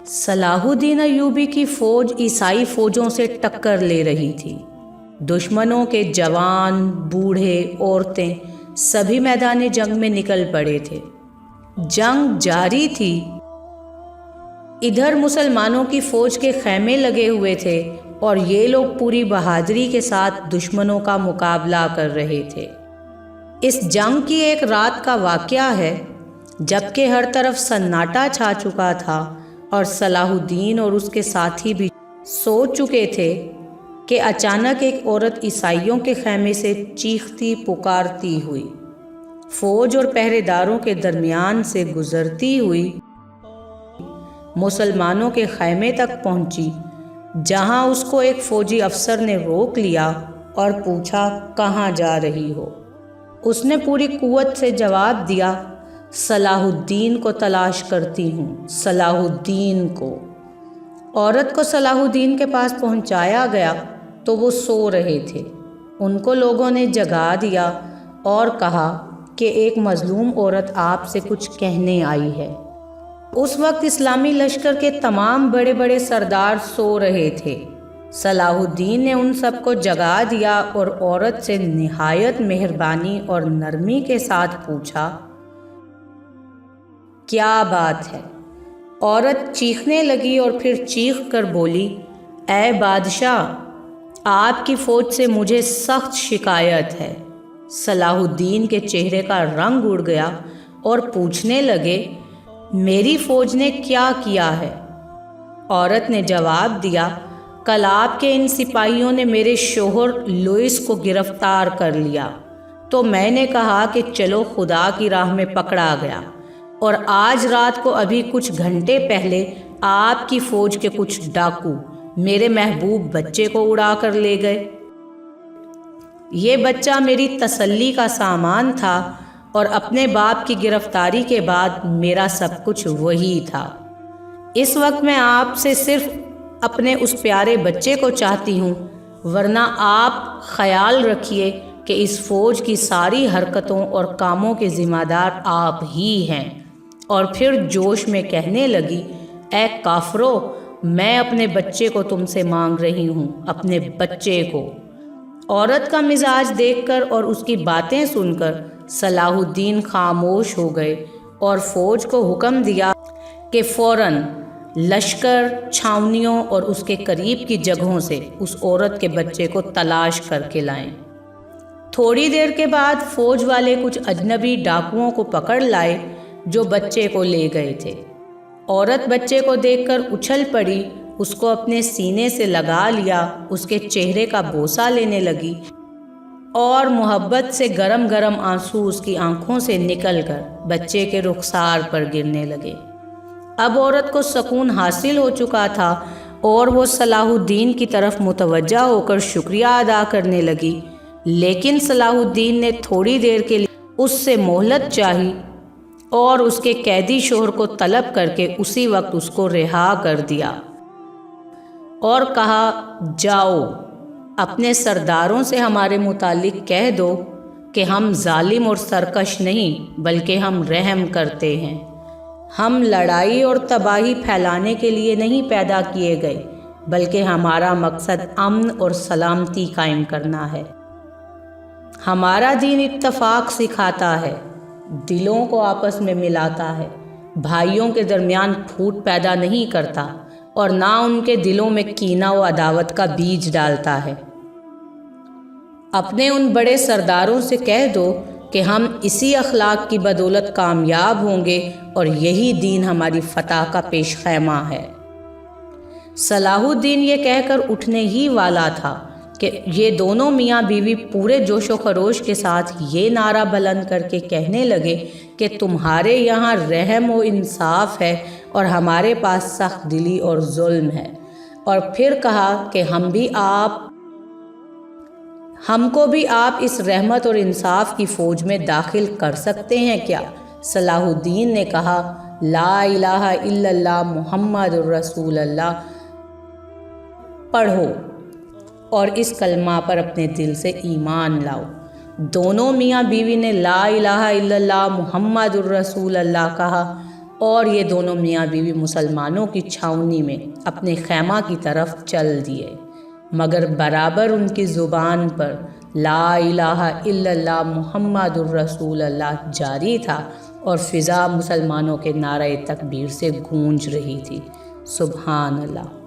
صلاح الدین ایوبی کی فوج عیسائی فوجوں سے ٹکر لے رہی تھی۔ دشمنوں کے جوان، بوڑھے، عورتیں سبھی میدان جنگ میں نکل پڑے تھے۔ جنگ جاری تھی۔ ادھر مسلمانوں کی فوج کے خیمے لگے ہوئے تھے اور یہ لوگ پوری بہادری کے ساتھ دشمنوں کا مقابلہ کر رہے تھے۔ اس جنگ کی ایک رات کا واقعہ ہے جبکہ ہر طرف سناٹا چھا چکا تھا اور صلاح الدین اور اس کے ساتھی بھی سو چکے تھے کہ اچانک ایک عورت عیسائیوں کے خیمے سے چیختی پکارتی ہوئی فوج اور پہرے داروں کے درمیان سے گزرتی ہوئی مسلمانوں کے خیمے تک پہنچی، جہاں اس کو ایک فوجی افسر نے روک لیا اور پوچھا کہاں جا رہی ہو۔ اس نے پوری قوت سے جواب دیا، صلاح الدین کو تلاش کرتی ہوں، صلاح الدین کو۔ عورت کو صلاح الدین کے پاس پہنچایا گیا تو وہ سو رہے تھے۔ ان کو لوگوں نے جگا دیا اور کہا کہ ایک مظلوم عورت آپ سے کچھ کہنے آئی ہے۔ اس وقت اسلامی لشکر کے تمام بڑے بڑے سردار سو رہے تھے۔ صلاح الدین نے ان سب کو جگا دیا اور عورت سے نہایت مہربانی اور نرمی کے ساتھ پوچھا، کیا بات ہے؟ عورت چیخنے لگی اور پھر چیخ کر بولی، اے بادشاہ، آپ کی فوج سے مجھے سخت شکایت ہے۔ صلاح الدین کے چہرے کا رنگ اڑ گیا اور پوچھنے لگے، میری فوج نے کیا کیا ہے؟ عورت نے جواب دیا، کل آپ کے ان سپاہیوں نے میرے شوہر لوئس کو گرفتار کر لیا تو میں نے کہا کہ چلو خدا کی راہ میں پکڑا گیا، اور آج رات کو ابھی کچھ گھنٹے پہلے آپ کی فوج کے کچھ ڈاکو میرے محبوب بچے کو اڑا کر لے گئے۔ یہ بچہ میری تسلی کا سامان تھا اور اپنے باپ کی گرفتاری کے بعد میرا سب کچھ وہی تھا۔ اس وقت میں آپ سے صرف اپنے اس پیارے بچے کو چاہتی ہوں، ورنہ آپ خیال رکھیے کہ اس فوج کی ساری حرکتوں اور کاموں کے ذمہ دار آپ ہی ہیں۔ اور پھر جوش میں کہنے لگی، اے کافرو، میں اپنے بچے کو تم سے مانگ رہی ہوں، اپنے بچے کو۔ عورت کا مزاج دیکھ کر اور اس کی باتیں سن کر صلاح الدین خاموش ہو گئے اور فوج کو حکم دیا کہ فوراً لشکر، چھاونیوں اور اس کے قریب کی جگہوں سے اس عورت کے بچے کو تلاش کر کے لائیں۔ تھوڑی دیر کے بعد فوج والے کچھ اجنبی ڈاکوؤں کو پکڑ لائے جو بچے کو لے گئے تھے۔ عورت بچے کو دیکھ کر اچھل پڑی، اس کو اپنے سینے سے لگا لیا، اس کے چہرے کا بوسہ لینے لگی اور محبت سے گرم گرم آنسو اس کی آنکھوں سے نکل کر بچے کے رخسار پر گرنے لگے۔ اب عورت کو سکون حاصل ہو چکا تھا اور وہ صلاح الدین کی طرف متوجہ ہو کر شکریہ ادا کرنے لگی، لیکن صلاح الدین نے تھوڑی دیر کے لیے اس سے مہلت چاہی اور اس کے قیدی شوہر کو طلب کر کے اسی وقت اس کو رہا کر دیا اور کہا، جاؤ اپنے سرداروں سے ہمارے متعلق کہہ دو کہ ہم ظالم اور سرکش نہیں بلکہ ہم رحم کرتے ہیں۔ ہم لڑائی اور تباہی پھیلانے کے لیے نہیں پیدا کیے گئے بلکہ ہمارا مقصد امن اور سلامتی قائم کرنا ہے۔ ہمارا دین اتفاق سکھاتا ہے، دلوں کو آپس میں ملاتا ہے، بھائیوں کے درمیان پھوٹ پیدا نہیں کرتا اور نہ ان کے دلوں میں کینہ و عداوت کا بیج ڈالتا ہے۔ اپنے ان بڑے سرداروں سے کہہ دو کہ ہم اسی اخلاق کی بدولت کامیاب ہوں گے اور یہی دین ہماری فتح کا پیش خیمہ ہے۔ صلاح الدین یہ کہہ کر اٹھنے ہی والا تھا کہ یہ دونوں میاں بیوی پورے جوش و خروش کے ساتھ یہ نعرہ بلند کر کے کہنے لگے کہ تمہارے یہاں رحم و انصاف ہے اور ہمارے پاس سخت دلی اور ظلم ہے۔ اور پھر کہا کہ ہم کو بھی آپ اس رحمت اور انصاف کی فوج میں داخل کر سکتے ہیں کیا؟ صلاح الدین نے کہا، لا الہ الا اللہ محمد الرسول اللہ پڑھو اور اس کلمہ پر اپنے دل سے ایمان لاؤ۔ دونوں میاں بیوی نے لا الہ الا اللہ محمد الرسول اللہ کہا اور یہ دونوں میاں بیوی مسلمانوں کی چھاؤنی میں اپنے خیمہ کی طرف چل دیے، مگر برابر ان کی زبان پر لا الہ الا اللہ محمد الرسول اللہ جاری تھا اور فضا مسلمانوں کے نعرہ تکبیر سے گونج رہی تھی۔ سبحان اللہ۔